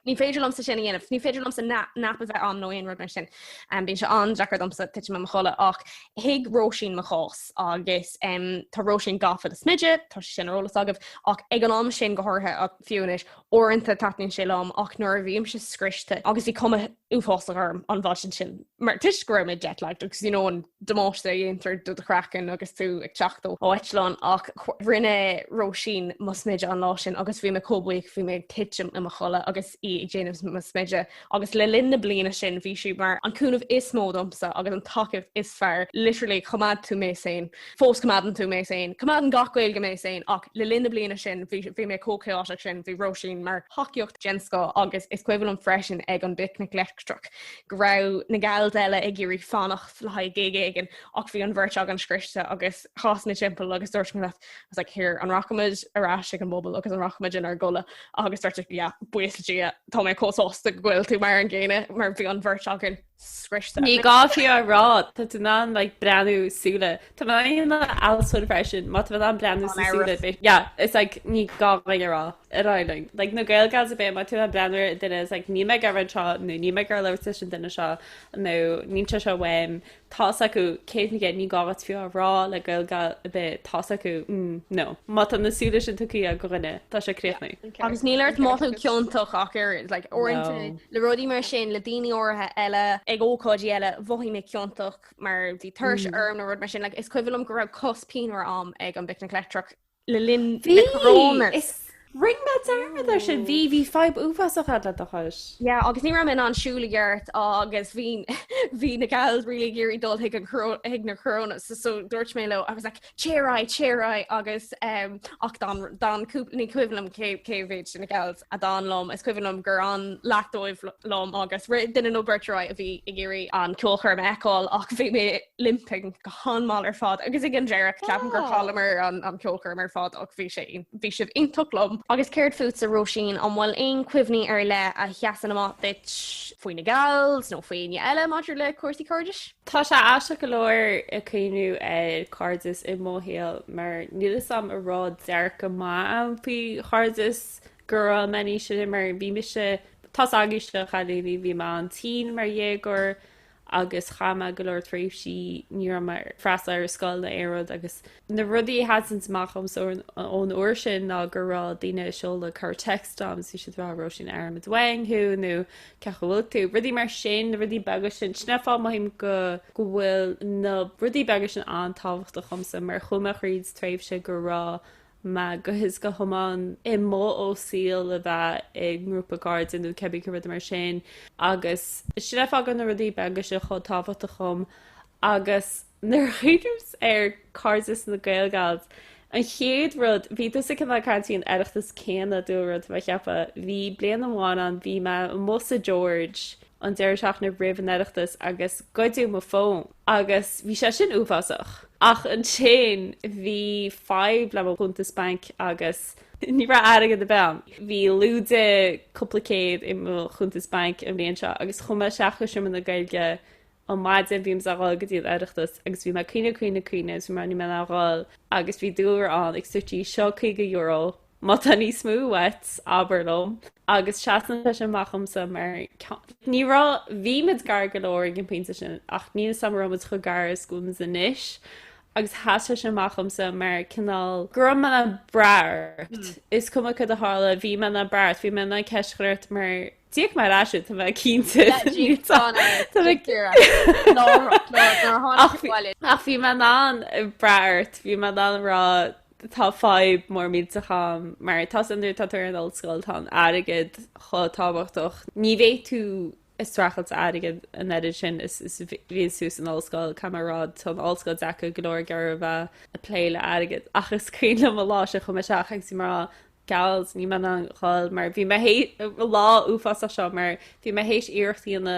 ní féidir lom sa sin dhéanamh ní féidir lom sa nap a bheith an nó aon rud mar sin an bhín se an Jackar dom sa tiite me chola ach hiig Róisín mo chós agus tá Róisín gafa a smidge tá sin rólas agah ach ag an am sin gothartha a fiúnis orintanta tatain sé lom ach nuair bhíim se scriste agus bhí cuma uásarm an bhasin sin mar tuisgurm jetlag agus an demáiste dhéontar do crackan agus tú ag teachtó ó Eitleán ach rinne Róisín mo smidge an lá sin agus bhí me cóbuigh bhí mé tiitim am chola agus í déanamh mo smidge agus le linn na bliana sin bhí siú mar an cúnmh is módomsa agus an takeibh is fearr literally cumad tú mé sein fós cumadan tú mé sein cumad an gachhil go mé sein ach le linda bliana sin bhí mé cócéáach sin bhí Róisín mar hoíocht gensco agus is cuihann an freisin ag an picnic leictrach go raibh na gail eile ag gurí fannacht le géigen ach bhí an bhirt ag an scriste agus chasna timppla agus dúirt me was like here an rachamid arás ag an bobbal agus an rachamid in ar gola agus start buisletí tá mé cóásta ghfuil tú mar an ggéine mar bhí an bhirt agan scriste. Ní gáfií a rád tá tú ná like breanú súla Tá na alsú freisin má bh an breanú súla yeah it's like ní gá rá aráling like na gailgas a bit má tú an breanúir duine is like ní me gar seo nó ní me gar le sin duine seo nó níte seo weim tá acu céit na ní gáhat fiú a rá le gailga a bit tá acu no má an na súla sin tuí a gorinne tá sé créitna agus nílairt má ceontach achar like orintanta le rodí mar sin le daoine orthe eile ag ócóidí eile bhhí mé ceontach mar bhí thuirs arm na rud mar sin is cuihuilm go raibh cospíar am ag an picnic leictrach le linn is ring me dermid sin bhí 5 uásach le dochas. Yeah, agus ní ram in an siúlageart agus bhí na gail ri géirí dul ag na corona so dúirt mé le agus like chéráid agus ach dan cúplaní cuilumm céhhéid sin na gail a dan lom is cuilumm gur an lactóibh lom agus duine nó bertráid a bhí i géirí an ceolchar me eáil ach bhí mé limping go hanmáil ar fád agus ag an deire ceapan gur chalamar an ceolchar mar fád ach bhí sibh intolum agus céird fút a Róisín an bhfuil aon cuimhní ar le a cheasan amát faoi na gails nó faoin eile maidir le cuasaí cairdis. Tá sé eiste go leir a chéanú cairdis i móhéal mar nílas sam a rád dear go má an faoi cairdis gur mení sin mar bhí me se tá aguiste chalíí bhí má an tí mar dhégur agus chama go leir tríomh si ní mar freisla ar scoil na éad agus na rudaí hasansachcham so ón uair sin ná gurrá daine seola chu textám si si bhrá sin airm a dhaingú nó cehfuil tú rudí mar sin na rudí beaga sin sneá maihím go bhfuil na rudí beaga sin an tábhacht a chumsa mar chumach riad tréimh se gurrá ma gohis go thomáin I mó ó síl le bheith ag grúpa cards inú cebí go mar sin agus sin agan na rudí beaga se chu tábhacht a chum agus nar chuidirús ar cards na gailgails an chéad rud bhí sa cin cantííon aireachtas céanna dúrad bheit cheappa bhí blian amháin an bhí me Mosa George an deirteach na riomh aireachtas agus goidú mo fóm agus bhí sé sin uásach ach an sin bhí 5 le chuntas bank agus ní ra aige de bem. Bhí lúde complicéad I mo chuntas bank an bblion seo agus chuma seacha sin na gailge an maidide bhím aráil go dtíad aireachtas agus bhí me cuine mar ní me aráil agus bhí dúr an ag sutí seo €50 má tá ní smú wet aberlum agus seaan sin machchamsa mar nírá bhí mid gar golóir gin peinte sin ach ní samrá chu gar scoúm san níis agus háiste sin machchamsa mar cinál grom man brairt is cuma chu a hála bhí man na brairt bhí man na ceisgurt mar tíag mar asú tá bheith cínta ach bhí man an brairt bhí man an rá tá fáib mór míad a cham mar tá anú tátar an ollscoil tá aigid chu tábhachtach ní bhéh tú is strachelt aigid an edited sin is bhíon sús an ollscoil camarrád tá an ollscoil decha golóir gar bheith a pléile aigid achas cíle a lá se chum seach ag si mar gals ní man an cháil mar bhí lá uafas a seo mar bhí me hééis iirechttaí na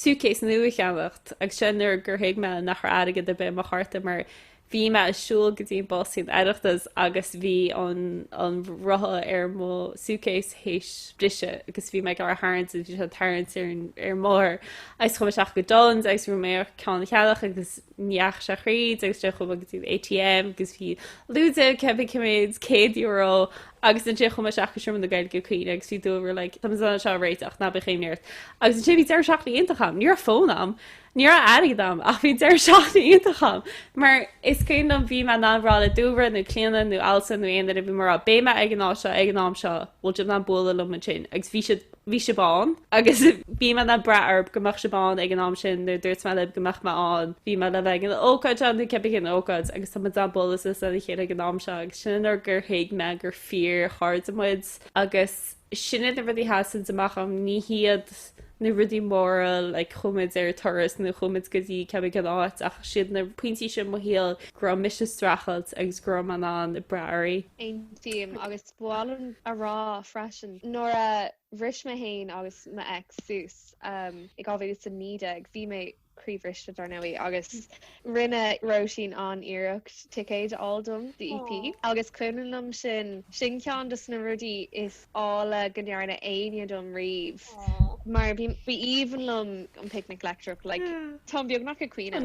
suúcéis nua cheannacht ag sinnar gur héig me nach aigid a bit mar charta mar bhí me asúil go dtí bosín aireachtas agus bhí an rotha ar mó suúcéis hééis brise agus bhí me gar háint bhí se tarint ar mór agus chum seach go dons agus ru mé ceanna cheadach agus neach se chríd agus te chum go dtí ATM agus bhí lúide cebi cimméid €100 agus an chum seach siúm na gaid go chuoine agus bhí dúhar le tam se réiteach na bechéimneart agus an si bhí ar seach íontacham níor fónam ní aigedam ach bhí ar seachna íontacham mar is cén an bhí me anrála dúhra nó cléanana nó alsan nó aon a bhí mar a béime ag an ná seo ag an nám seo bhil jib na bóla le man sin agus bhí se bán agus bí me na brearb gomach se bán ag an nám sin nó dúirt me le gomach me an bhí me le bheith an ócaid an cepa cin ócaid agus tá an bolas is a chéad ag an nám seo agus sin ar gur héig me gur fearr hard amid agus sinad a bhí hasan amach am ní hiad na rudí móra le chumid ar turas na chumid gotí cebi go áit ach siad na puintí sin mo héal gro mis strachelt agus gro man an i breairí. Eintíim agus bhálan a rá freisin nóair a bhris me héin agus ma ex sús ag gábhéidir san nídeag bhí mé críomhrisiste darnaí agus rinne Róisín an iirecht ticéid aldum the EP agus clunam sin cean dus na rudí is ála gnearna aine dom riomh mar bhí íhanlum an picnic lectrach like Tom beag nach a cuioine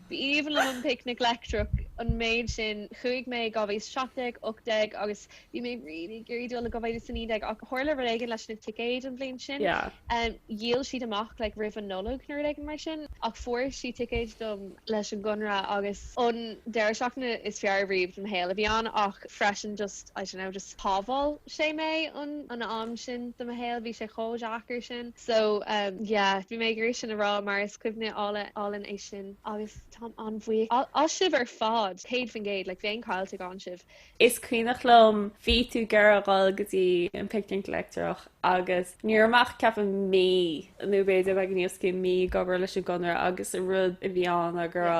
bhí íhanlum an picnic lectrach an méid sin chuig mé gabhéis 7 8 agus bhí mé ri guríúil a gabhéidir san nídeag ach chuirla réigen leis na ticéid an bblion sin díal siad amach like rih an nolog nuair ag mar sin ach fuair si ticéid dom leis an gunra agus an deir seachna is fear riomh an héil a bhí an ach freisin just I don't know just pábal sé mé an am sin do a héil bhí sé choáachar sin so bhí mé gur sin a rá mar is cuimhne álan é sin agus tá an bhuiig á sibh ar fád céad fan géad le bhéon cáilte gan sibh. Is cuioinech lom ví tú garráil gotí an picnic lectrach agus níormach ceafan mí nó beidir bheith níos cin mí gobar leis gunra agus a rud i bhíán a gur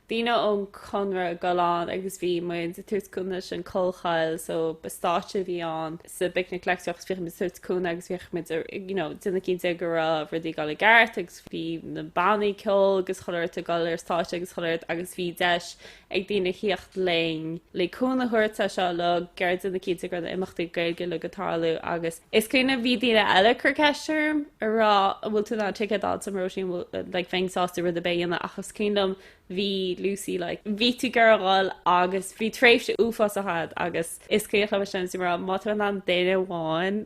Díine ón conra galán agus bhí muid túscúna sin colchail so bestáte bhí an sa picnic lectrach bhí me túscúna agus bhíoh mid duna cinnte gur rudí gal gart agus bhí na bannaí ceol agus choir a gal státe agus choir agus bhí deis ag dtíine hiocht lein leúna thuirta seo le geir duna cinnte gur imachtaí gaige le gotáú agus is cúna bhí díine eile chuceisiir ará bhfuil tú ná tiad á sam Róisín le féinsáasta rud a béanana achas cúnam hí Lucy like ví tú garráil agus bhí tréimh se uafas a had agus is céoch sin mar má an déine bháin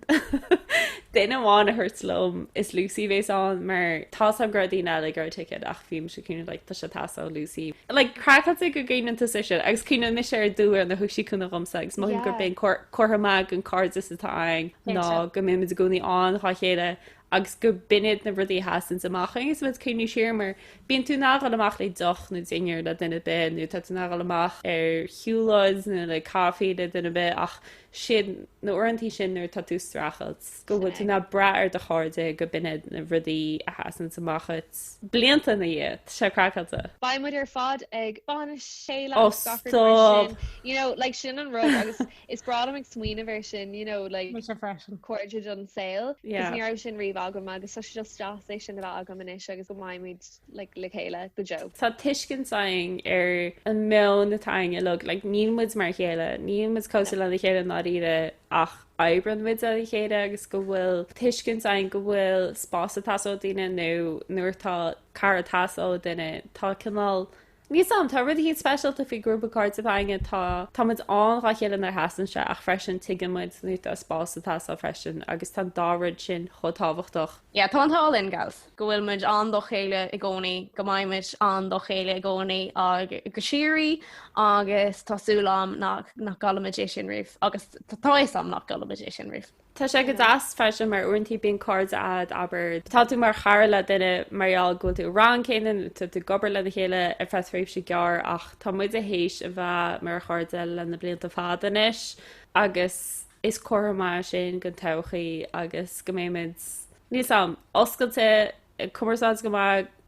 déine bháin a thuirtlóm is Lucy bhés an mar tá an gradíine le gur tiid ach bhím se cúna le tá se tasá Lucy le cracha go gaianta sin agus cúna mis sé dúir na thuí chuna romsagus má gur ben chothaach an cardis atá ná go mé a gúnaí an cha chéile agus go binid na rudí hasan amach agus bfuid cúnú siir mar bíon tú nágal amach le doch nó dainir le duine be nó tá nágal amach ar hiúláid nó le cáí le duine be ach sin na orintí sin nuair tá tú strachelt go bhfuil tú na breir de cháde go binid na rudí a hasan amachchat blianta na iad se crackalta. Ba muid ar fad ag ban séile like sin an rud agus is brada ag smuoine ver sin like cuairte an saoil ní sin riomh agam agus just é sin bh agam inis agus go maiid le chéile go jo. Tá tuiscin saing ar an mé natáin le nímuid mar chéile nímuid cos le chéile ná ire ach ebran mid a chéide agus go bhfuil tuiscin saing go bhfuil spása tasó daine nó nuairtá cara tasó duine tá cinál Níos am tá rud hí specialta fi grúpa cards a bhainge táid anrá chéile ar hasan se ach freisin tuigemuid nu a spás atá a freisin agus tá dárid sin chotáhachtach. Ja tá antálinn gas gohfuil muid an do chéile i gcónaí go maiimiid an do chéile i gcónaí go sií agus tásúlam nach galimiid sin rih agus táis am nach galimiid sin rih. Tá sé go das feisi mar uintí bíon cards ad aber tá tú mar charla duine marall go tú rang céan tú gobar le chéile ar fesréh si gear ach tá muid a hééis a bheit mar chuirde le na blianta fádanis agus is choá sin go tochaí agus goméimiid níos am oscailte cumará go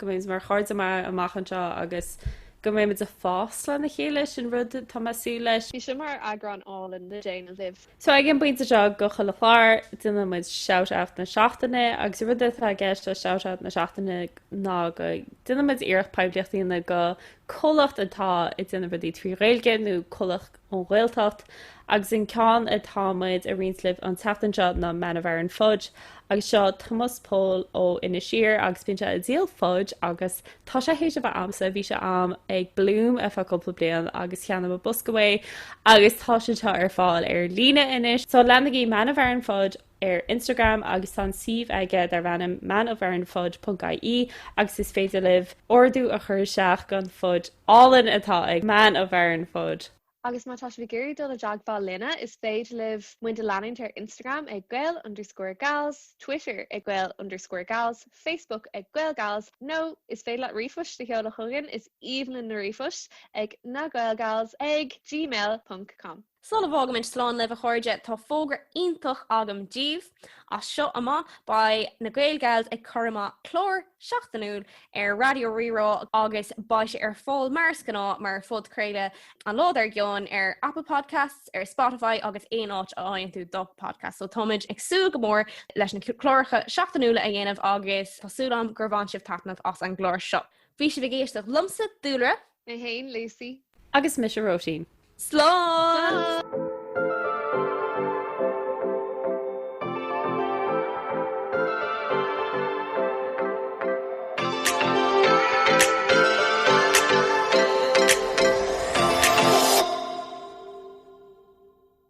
mé mar chuirde mar amachchanseo agus go mé a fás le na chéile sin rud tá sú leis. Bhí sin mar eagrán in the Jane live. So ag gin buinte seo go chola fáir duine muid seout na seachtainine agus rud a gceiste seout na seachtainine ná go duine muid iirecht pebliachtaína go cholacht atá i duna rudí trí réilge nó cholacht ó réiltacht agus in ceán atáid a rilih an tatanseo na menahar an fudge agus seo Thomas Paul ó ina siir agus bíse a díal fudge agus tá sé hééis bh amsa bhí se am ag blúm a fa coppla blian agus cheanna a buscavé agus tá setá ar fáil ar lína inis so lenagí menahar an fudge ar Instagram agus san sih aige ar bhenim manofhairnfudge.caí agus is féidir libh orú a chur seach gan fudge álan atá ag man a bhairn fudge. Agus má tá bhí géirí dul a deagbá linna is féid libh muinte leanaint ar Instagram ag gail_gals, Twitter ag gail_gals, Facebook ag gailgals, nó is féad le rifuis de cheola chugan is Evelyn na rifuis ag na gailgals ag gmail.com. Sola bhágamint sláán le a chuirde tá fógra iontoch agam díomh a seo amá ba na gailgails ag chuma chlór seachtainúil ar Raidió Rí-Rá agus baise ar fáil mars gná mar Podchraoladh an láidir gceann ar Apple Podcasts ar Spotify agus éonáit a aonn tú do podcast. So táid agsú go mór leis na chlóracha seachtainúla a dhéanamh agus tásúlam gur bhain sibh tatanamh as an glóir seo. Bhí si bh géisteach lumsa Dúlra Na hain Lucy agus mis Róisín. Slán!